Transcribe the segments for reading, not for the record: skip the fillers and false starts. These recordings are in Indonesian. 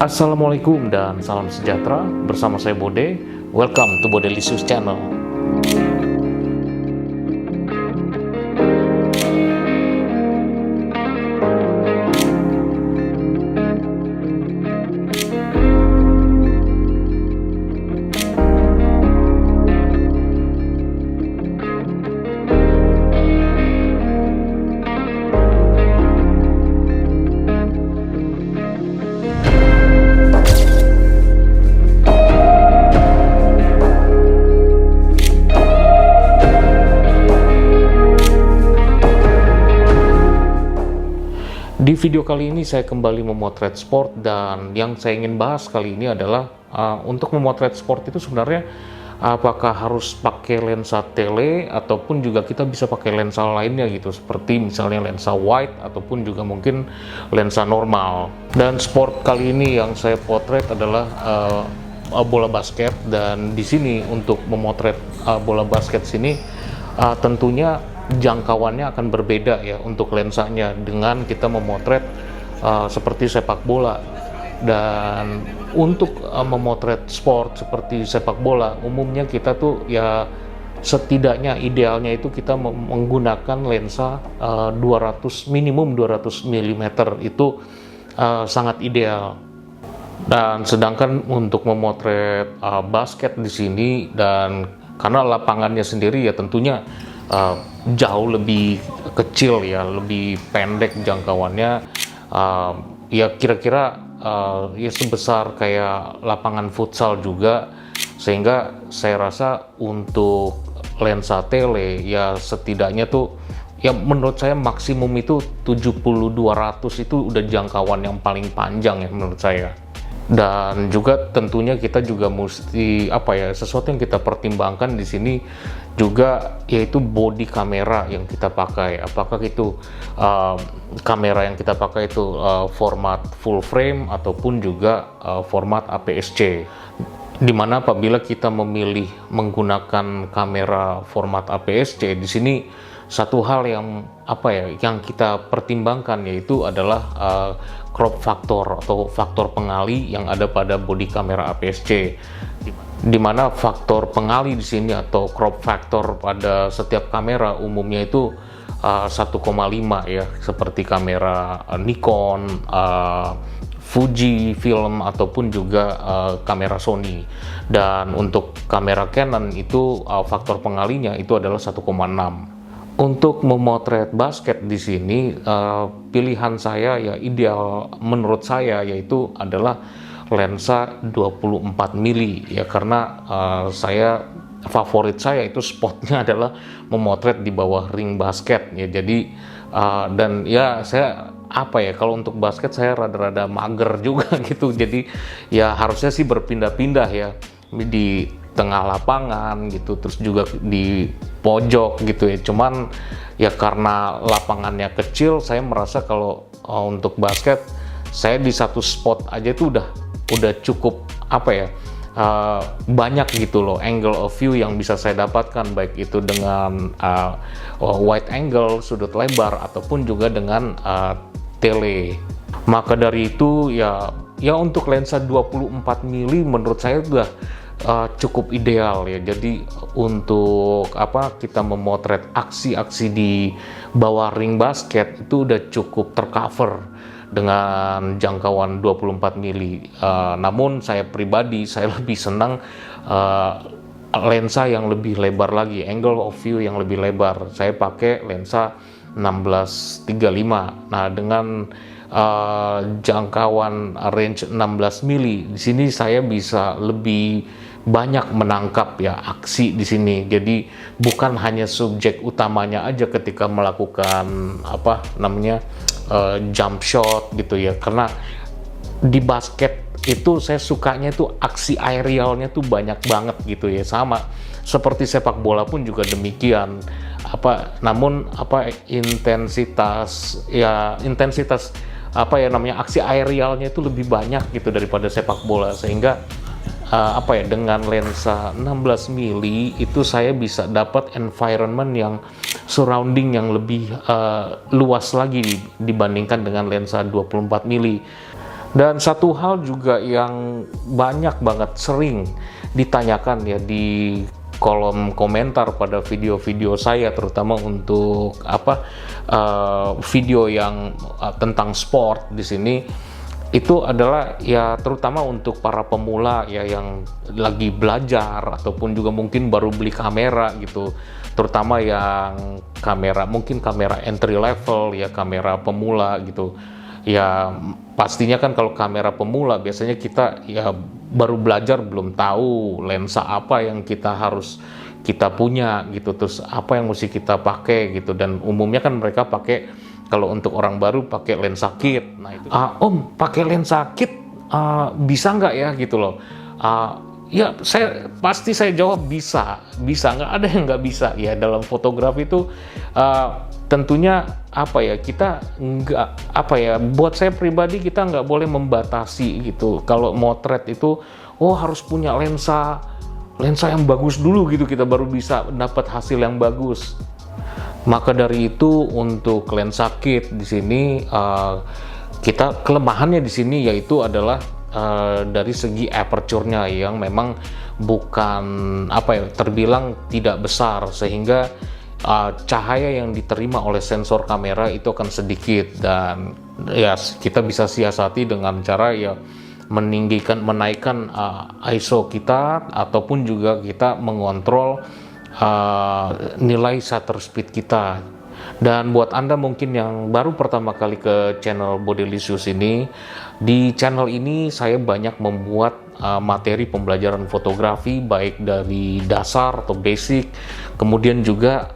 Assalamualaikum dan salam sejahtera, bersama saya Bode. Welcome to Bode Lisius Channel. Di video kali ini saya kembali memotret sport, dan yang saya ingin bahas kali ini adalah untuk memotret sport itu sebenarnya apakah harus pakai lensa tele ataupun juga kita bisa pakai lensa lainnya gitu, seperti misalnya lensa wide ataupun juga mungkin lensa normal. Dan sport kali ini yang saya potret adalah bola basket, dan di sini untuk memotret bola basket sini tentunya jangkauannya akan berbeda ya untuk lensanya dengan kita memotret seperti sepak bola. Dan untuk memotret sport seperti sepak bola, umumnya kita tuh ya setidaknya idealnya itu kita menggunakan lensa 200 minimum 200 mm itu sangat ideal. Dan sedangkan untuk memotret basket di sini, dan karena lapangannya sendiri ya tentunya jauh lebih kecil ya, lebih pendek jangkauannya, ya kira-kira ya sebesar kayak lapangan futsal juga, sehingga saya rasa untuk lensa tele ya setidaknya tuh ya menurut saya maksimum itu 70-200 itu udah jangkauan yang paling panjang ya menurut saya. Dan juga tentunya kita juga mesti sesuatu yang kita pertimbangkan di sini juga yaitu body kamera yang kita pakai. Apakah itu kamera yang kita pakai itu format full frame ataupun juga format APS-C. Dimana apabila kita memilih menggunakan kamera format APS-C, di sini satu hal yang yang kita pertimbangkan yaitu adalah crop factor atau faktor pengali yang ada pada bodi kamera APS-C, di mana faktor pengali di sini atau crop factor pada setiap kamera umumnya itu 1,5 ya, seperti kamera Nikon, Fuji film ataupun juga kamera Sony. Dan untuk kamera Canon itu faktor pengalinya itu adalah 1,6. Untuk memotret basket di sini, pilihan saya ya ideal menurut saya yaitu adalah lensa 24 mili ya, karena favorit saya itu spotnya adalah memotret di bawah ring basket ya. Jadi dan ya saya kalau untuk basket saya rada-rada mager juga gitu, jadi ya harusnya sih berpindah-pindah ya di tengah lapangan gitu, terus juga di pojok gitu ya. Cuman ya karena lapangannya kecil, saya merasa kalau untuk basket saya di satu spot aja itu udah cukup banyak gitu loh angle of view yang bisa saya dapatkan, baik itu dengan wide angle, sudut lebar, ataupun juga dengan tele. Maka dari itu ya untuk lensa 24 mili menurut saya udah cukup ideal ya. Jadi untuk kita memotret aksi-aksi di bawah ring basket itu udah cukup tercover dengan jangkauan 24 mili. Namun saya pribadi saya lebih senang lensa yang lebih lebar lagi, angle of view yang lebih lebar. Saya pakai lensa 16-35. Nah, dengan jangkauan range 16 mili di sini saya bisa lebih banyak menangkap ya aksi di sini. Jadi bukan hanya subjek utamanya aja ketika melakukan jump shot gitu ya, karena di basket itu saya sukanya itu aksi aerialnya tuh banyak banget gitu ya, sama seperti sepak bola pun juga demikian. Namun intensitas aksi aerialnya itu lebih banyak gitu daripada sepak bola, sehingga dengan lensa 16 mili itu saya bisa dapat environment yang surrounding yang lebih luas lagi dibandingkan dengan lensa 24 mili. Dan satu hal juga yang banyak banget sering ditanyakan ya di kolom komentar pada video-video saya, terutama untuk video yang tentang sport di sini, itu adalah ya terutama untuk para pemula ya yang lagi belajar ataupun juga mungkin baru beli kamera gitu, terutama yang mungkin kamera entry level ya, kamera pemula gitu ya. Pastinya kan kalau kamera pemula biasanya kita ya baru belajar, belum tahu lensa apa yang kita punya gitu, terus apa yang mesti kita pakai gitu. Dan umumnya kan mereka pakai, kalau untuk orang baru pakai lensa kit. Nah itu, Om pakai lensa kit bisa nggak ya gitu loh. Ya saya jawab bisa nggak ada yang nggak bisa ya. Dalam fotografi itu tentunya kita nggak buat saya pribadi, kita nggak boleh membatasi gitu. Kalau motret itu harus punya lensa yang bagus dulu gitu, kita baru bisa dapat hasil yang bagus. Maka dari itu untuk lensa kit di sini kita kelemahannya di sini yaitu adalah dari segi aperture-nya yang memang bukan terbilang tidak besar, sehingga cahaya yang diterima oleh sensor kamera itu akan sedikit. Dan ya kita bisa siasati dengan cara ya menaikkan ISO kita, ataupun juga kita mengontrol nilai shutter speed kita. Dan buat Anda mungkin yang baru pertama kali ke channel Bodylicious ini, di channel ini saya banyak membuat materi pembelajaran fotografi, baik dari dasar atau basic, kemudian juga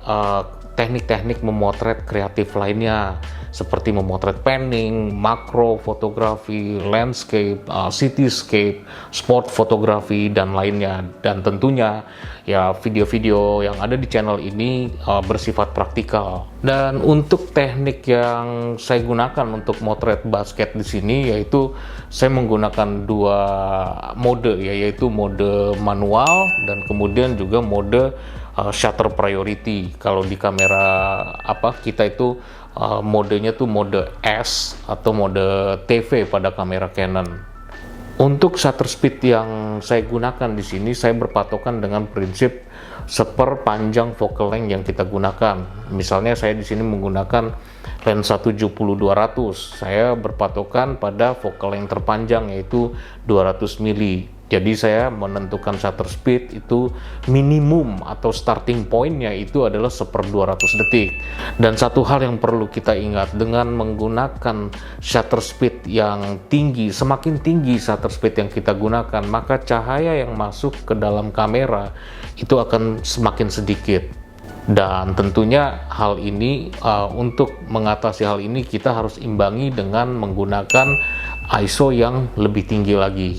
teknik-teknik memotret kreatif lainnya, seperti memotret panning, makro fotografi, landscape, cityscape, sport fotografi, dan lainnya. Dan tentunya ya video-video yang ada di channel ini bersifat praktikal. Dan untuk teknik yang saya gunakan untuk motret basket di sini, yaitu saya menggunakan dua mode ya, yaitu mode manual dan kemudian juga mode shutter priority. Kalau di kamera kita itu modenya tuh mode S atau mode TV pada kamera Canon. Untuk shutter speed yang saya gunakan di sini, saya berpatokan dengan prinsip seperpanjang focal length yang kita gunakan. Misalnya saya di sini menggunakan lensa 70-200, saya berpatokan pada focal length terpanjang yaitu 200 mili. Jadi saya menentukan shutter speed itu minimum atau starting point-nya itu adalah 1/200 detik. Dan satu hal yang perlu kita ingat, dengan menggunakan shutter speed yang tinggi, semakin tinggi shutter speed yang kita gunakan, maka cahaya yang masuk ke dalam kamera itu akan semakin sedikit. Dan tentunya hal ini, untuk mengatasi hal ini kita harus imbangi dengan menggunakan ISO yang lebih tinggi lagi.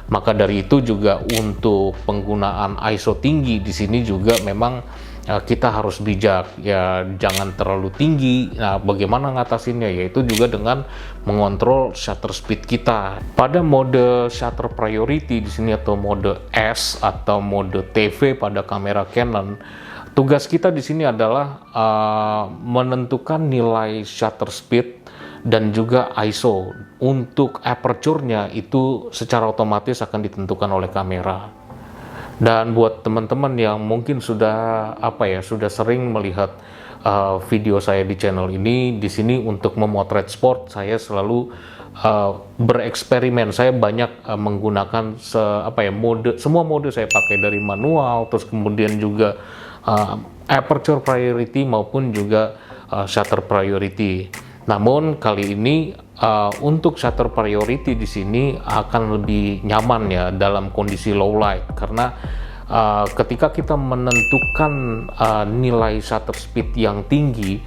Maka dari itu juga untuk penggunaan ISO tinggi di sini juga memang kita harus bijak ya, jangan terlalu tinggi. Nah, bagaimana ngatasinnya? Yaitu juga dengan mengontrol shutter speed kita. Pada mode shutter priority di sini atau mode S atau mode TV pada kamera Canon, tugas kita di sini adalah menentukan nilai shutter speed dan juga ISO. Untuk aperture-nya itu secara otomatis akan ditentukan oleh kamera. Dan buat teman-teman yang mungkin sudah sering melihat video saya di channel ini, di sini untuk memotret sport saya selalu bereksperimen. Saya banyak menggunakan semua mode saya pakai, dari manual, terus kemudian juga aperture priority maupun juga shutter priority. Namun kali ini untuk shutter priority di sini akan lebih nyaman ya dalam kondisi low light, karena ketika kita menentukan nilai shutter speed yang tinggi,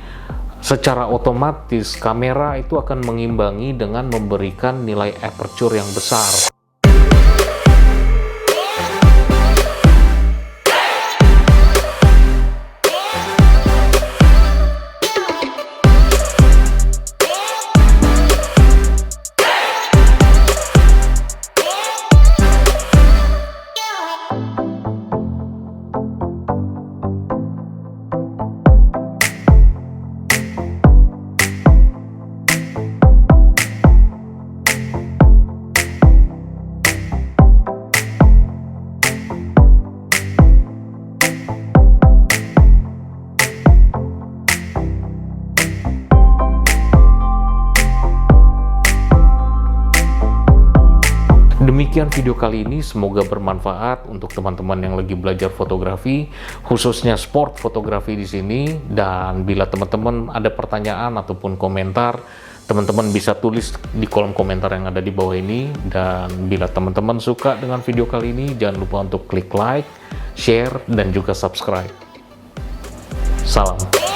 secara otomatis kamera itu akan mengimbangi dengan memberikan nilai aperture yang besar. Demikian video kali ini, semoga bermanfaat untuk teman-teman yang lagi belajar fotografi, khususnya sport fotografi di sini. Dan bila teman-teman ada pertanyaan ataupun komentar, teman-teman bisa tulis di kolom komentar yang ada di bawah ini. Dan bila teman-teman suka dengan video kali ini, jangan lupa untuk klik like, share, dan juga subscribe. Salam.